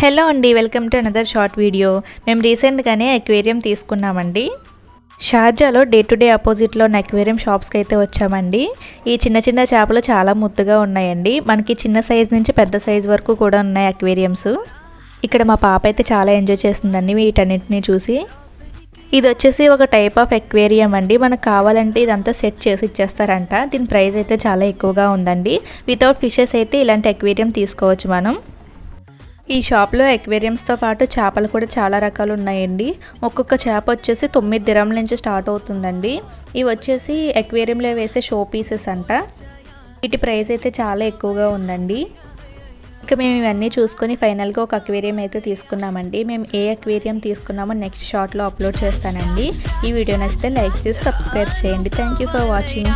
Hello అండి, welcome to another short video. మేము రీసెంట్గానే అక్వేరియం తీసుకున్నామండి. షార్జాలో డే టు డే ఆపోజిట్లో ఉన్న అక్వేరియం షాప్స్కి అయితే వచ్చామండి. ఈ చిన్న చిన్న చేపలు చాలా ముద్దుగా ఉన్నాయండి. మనకి చిన్న సైజ్ నుంచి పెద్ద సైజ్ వరకు కూడా ఉన్నాయి అక్వేరియంస్. ఇక్కడ మా పాప అయితే చాలా ఎంజాయ్ చేస్తుందండి వీటన్నిటిని చూసి. ఇది వచ్చేసి ఒక టైప్ ఆఫ్ అక్వేరియం అండి. మనకు కావాలంటే ఇదంతా సెట్ చేసి ఇచ్చేస్తారంట. దీని ప్రైస్ అయితే చాలా ఎక్కువగా ఉందండి. వితౌట్ ఫిషెస్ అయితే ఇలాంటి అక్వేరియం తీసుకోవచ్చు మనం. ఈ షాప్లో అక్వేరియంస్తో పాటు చేపలు కూడా చాలా రకాలు ఉన్నాయండి. ఒక్కొక్క చేప వచ్చేసి 9 దిరమ్ల నుంచి స్టార్ట్ అవుతుందండి. ఇవి వచ్చేసి అక్వేరియంలో వేసే షో పీసెస్ అంట. వీటి ప్రైస్ అయితే చాలా ఎక్కువగా ఉందండి. ఇక మేము ఇవన్నీ చూసుకొని ఫైనల్గా ఒక అక్వేరియం అయితే తీసుకున్నామండి. మేము ఏ అక్వేరియం తీసుకున్నామో నెక్స్ట్ షార్ట్లో అప్లోడ్ చేస్తానండి. ఈ వీడియో నచ్చితే లైక్ చేసి సబ్స్క్రైబ్ చేయండి. Thank you for watching.